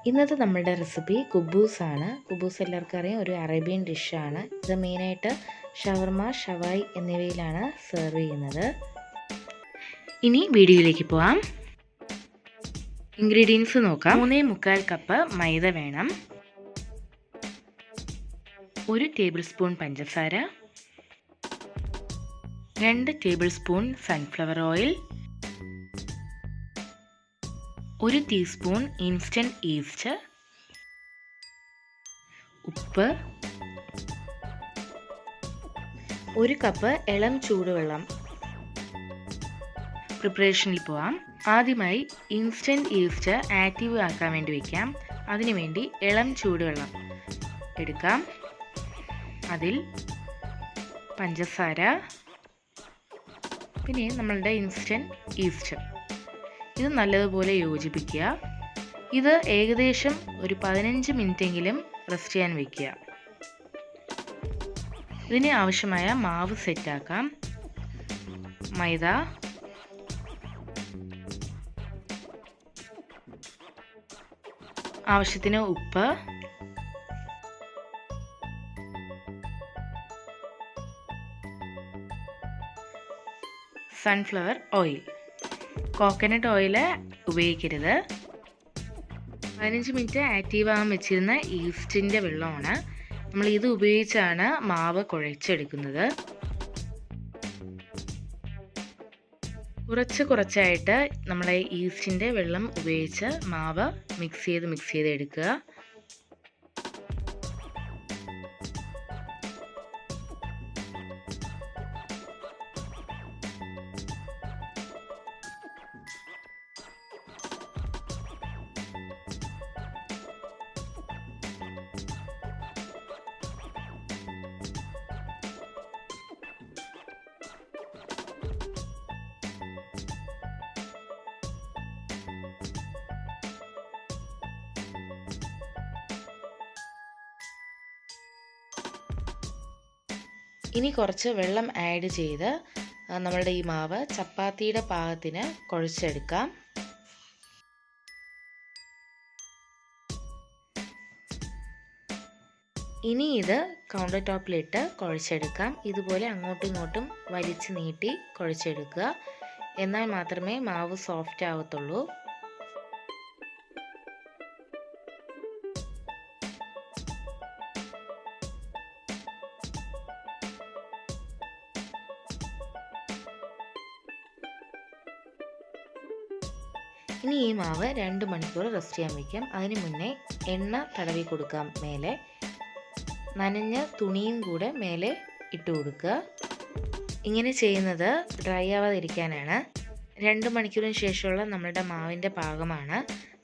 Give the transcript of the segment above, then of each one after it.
ഇന്നത്തെ നമ്മളുടെ റെസിപ്പി കുബൂസാണ്. കുബൂസ് എല്ലാവർക്കും അറിയാം, ഒരു അറേബ്യൻ ഡിഷാണ്. ഇത് മെയിനായിട്ട് ഷവർമ, ഷവായി എന്നിവയിലാണ് സെർവ് ചെയ്യുന്നത്. ഇനി വീഡിയോയിലേക്ക് പോവാം. ഇൻഗ്രീഡിയൻസ് നോക്കാം. 3.25 കപ്പ് മൈദ വേണം, 1 ടേബിൾ സ്പൂൺ പഞ്ചസാര, 2 table spoon sunflower oil, 1 teaspoon instant east, ഉപ്പ്, 1 കപ്പ് ഇളം ചൂടുവെള്ളം. പ്രിപ്പറേഷനിൽ പോവാം. ആദ്യമായി ഇൻസ്റ്റൻറ്റ് ഈസ്റ്റ് ആക്റ്റീവ് ആക്കാൻ വേണ്ടി വയ്ക്കാം. അതിനുവേണ്ടി ഇളം ചൂടുവെള്ളം എടുക്കാം. അതിൽ പഞ്ചസാര, പിന്നെ നമ്മളുടെ ഇൻസ്റ്റൻറ്റ് ഈസ്റ്റ്, ഇത് നല്ലതുപോലെ യോജിപ്പിക്കുക. ഇത് ഏകദേശം ഒരു 15 മിനിറ്റെങ്കിലും റെസ്റ്റ് ചെയ്യാൻ വയ്ക്കുക. ഇതിന് ആവശ്യമായ മാവ് സെറ്റാക്കാം. മൈദ, ആവശ്യത്തിന് ഉപ്പ്, സൺഫ്ലവർ ഓയിൽ. കോക്കനട്ട് ഓയിൽ ഉപയോഗിക്കരുത്. 15 മിനിറ്റ് ആക്റ്റീവ് ആകാൻ വെച്ചിരുന്ന ഈസ്റ്റിൻ്റെ വെള്ളമാണ്. നമ്മൾ ഇത് ഉപയോഗിച്ചാണ് മാവ് കുഴച്ചെടുക്കുന്നത്. കുറച്ചായിട്ട് നമ്മളെ ഈസ്റ്റിൻ്റെ വെള്ളം ഉപയോഗിച്ച് മാവ് മിക്സ് ചെയ്ത് എടുക്കുക. ഇനി കുറച്ച് വെള്ളം ആഡ് ചെയ്ത് നമ്മളുടെ ഈ മാവ് ചപ്പാത്തിയുടെ പാകത്തിന് കുഴച്ചെടുക്കാം. ഇനി ഇത് കൗണ്ടർ ടോപ്പിലിട്ട് കുഴച്ചെടുക്കാം. ഇതുപോലെ അങ്ങോട്ടും ഇങ്ങോട്ടും വലിച്ച് നീട്ടി കുഴച്ചെടുക്കുക. എന്നാൽ മാത്രമേ മാവ് സോഫ്റ്റ് ആവത്തുള്ളൂ. ഇനി ഈ മാവ് 2 മണിക്കൂർ റെസ്റ്റ് ചെയ്യാൻ വയ്ക്കാം. അതിന് മുന്നേ എണ്ണ തടവി കൊടുക്കാം. മേലെ നനഞ്ഞ തുണിയും കൂടെ മേലെ ഇട്ട് കൊടുക്കുക. ഇങ്ങനെ ചെയ്യുന്നത് ഡ്രൈ ആവാതിരിക്കാനാണ്. 2 മണിക്കൂറിന് ശേഷമുള്ള നമ്മളുടെ മാവിൻ്റെ പാകമാണ്.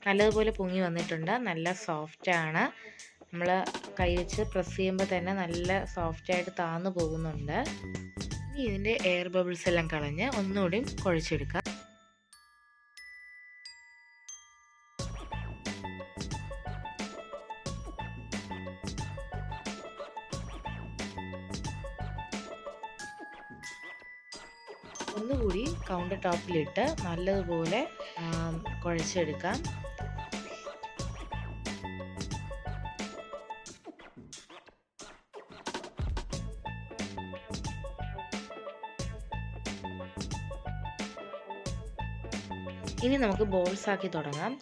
നല്ലതുപോലെ പൊങ്ങി വന്നിട്ടുണ്ട്. നല്ല സോഫ്റ്റാണ്. നമ്മൾ കൈ വെച്ച് പ്രസ് ചെയ്യുമ്പോൾ തന്നെ നല്ല സോഫ്റ്റായിട്ട് താന്നു പോകുന്നുണ്ട്. ഇനി ഇതിൻ്റെ എയർ ബബിൾസ് എല്ലാം കളഞ്ഞ് ഒന്നുകൂടി കുഴച്ചെടുക്കാം. ഒന്നുകൂടി കൗണ്ടർ ടോപ്പിലിട്ട് നല്ലതുപോലെ കുഴച്ചെടുക്കാം. ഇനി നമുക്ക് ബോൾസ് ആക്കി തുടങ്ങാം.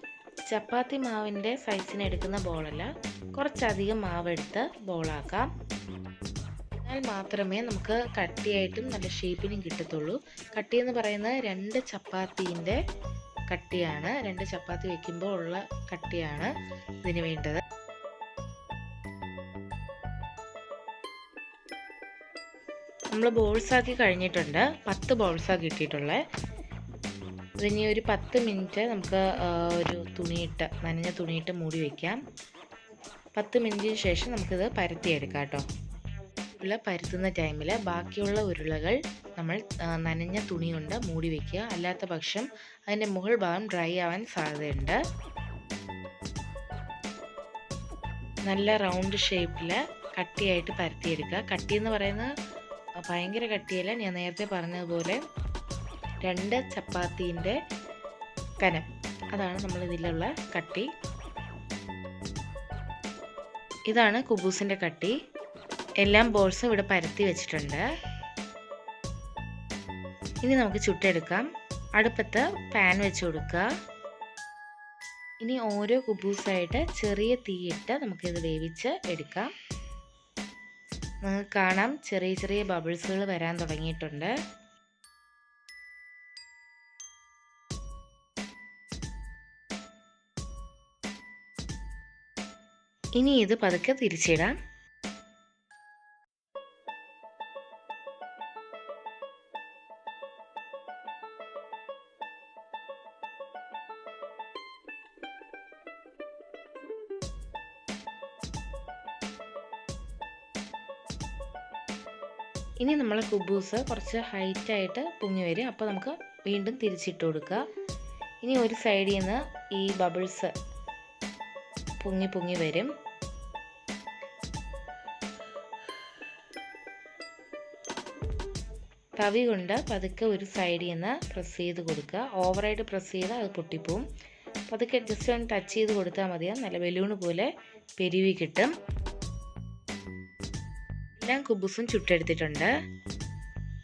ചപ്പാത്തി മാവിൻ്റെ സൈസിന് എടുക്കുന്ന ബോളല്ല, കുറച്ചധികം മാവെടുത്ത് ബോളാക്കാം. എന്നാൽ മാത്രമേ നമുക്ക് കട്ടിയായിട്ടും നല്ല ഷേപ്പിനും കിട്ടത്തുള്ളൂ. കട്ടി എന്ന് പറയുന്നത് 2 ചപ്പാത്തീൻ്റെ കട്ടിയാണ്. 2 ചപ്പാത്തി വയ്ക്കുമ്പോൾ ഉള്ള കട്ടിയാണ് ഇതിന് വേണ്ടത്. നമ്മൾ ബോൾസാക്കി കഴിഞ്ഞിട്ടുണ്ട്. 10 ബോൾസാണ് കിട്ടിയിട്ടുള്ളത്. ഇതിനി ഒരു 10 മിനിറ്റ് നമുക്ക് ഒരു തുണിയിട്ട്, നനഞ്ഞ തുണിയിട്ട് മൂടി വയ്ക്കാം. 10 മിനിറ്റിന് ശേഷം നമുക്കിത് പരത്തിയെടുക്കാം കേട്ടോ. പരത്തുന്ന ടൈമിൽ ബാക്കിയുള്ള ഉരുളകൾ നമ്മൾ നനഞ്ഞ തുണി കൊണ്ട് മൂടി വയ്ക്കുക. അല്ലാത്ത പക്ഷം അതിൻ്റെ മുകൾ ഭാഗം ഡ്രൈ ആവാൻ സാധ്യതയുണ്ട്. നല്ല റൗണ്ട് ഷേപ്പിൽ കട്ടിയായിട്ട് പരത്തിയെടുക്കുക. കട്ടി എന്ന് പറയുന്നത് ഭയങ്കര കട്ടിയല്ല, ഞാൻ നേരത്തെ പറഞ്ഞതുപോലെ 2 ചപ്പാത്തീൻ്റെ കനം, അതാണ് നമ്മൾ ഇതിലുള്ള കട്ടി. ഇതാണ് കുബൂസിൻ്റെ കട്ടി. എല്ലാം ബോൾസും ഇവിടെ പരത്തി വെച്ചിട്ടുണ്ട്. ഇനി നമുക്ക് ചുട്ടെടുക്കാം. അടുപ്പത്ത് പാൻ വെച്ച് കൊടുക്കുക. ഇനി ഓരോ കുബൂസായിട്ട് ചെറിയ തീയിട്ട് നമുക്കിത് വേവിച്ച് എടുക്കാം. നിങ്ങൾക്ക് കാണാം ചെറിയ ചെറിയ ബബിൾസുകൾ വരാൻ തുടങ്ങിയിട്ടുണ്ട്. ഇനി ഇത് പതുക്കെ തിരിച്ചിടാം. ഇനി നമ്മൾ കുബൂസ് കുറച്ച് ഹൈറ്റായിട്ട് പൊങ്ങി വരും. അപ്പോൾ നമുക്ക് വീണ്ടും തിരിച്ചിട്ട് കൊടുക്കുക. ഇനി ഒരു സൈഡിൽ നിന്ന് ഈ ബബിൾസ് പൊങ്ങി പൊങ്ങി വരും. തവി കൊണ്ട് പതുക്കെ ഒരു സൈഡിൽ നിന്ന് പ്രസ് ചെയ്ത് കൊടുക്കുക. ഓവറായിട്ട് പ്രസ് ചെയ്താൽ അത് പൊട്ടിപ്പോവും. പതുക്കെ ജസ്റ്റ് ഒന്ന് ടച്ച് ചെയ്ത് കൊടുത്താൽ മതിയാവും. നല്ല ബലൂണ് പോലെ പെരുവി കിട്ടും. എല്ലാം കുബൂസും ചുട്ടെടുത്തിട്ടുണ്ട്.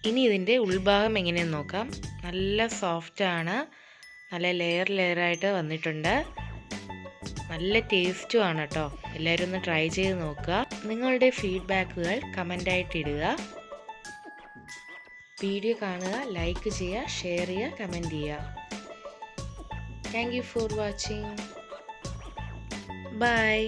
ഇനി ഇതിൻ്റെ ഉൾഭാഗം എങ്ങനെയെന്ന് നോക്കാം. നല്ല സോഫ്റ്റാണ്. നല്ല ലെയറായിട്ട് വന്നിട്ടുണ്ട്. നല്ല ടേസ്റ്റും ആണ് കേട്ടോ. എല്ലാവരും ഒന്ന് ട്രൈ ചെയ്ത് നോക്കുക. നിങ്ങളുടെ ഫീഡ്ബാക്കുകൾ കമൻ്റായിട്ട് ഇടുക. വീഡിയോ കാണുക, ലൈക്ക് ചെയ്യുക, ഷെയർ ചെയ്യുക, കമൻറ്റ് ചെയ്യുക. Thank you for watching. By.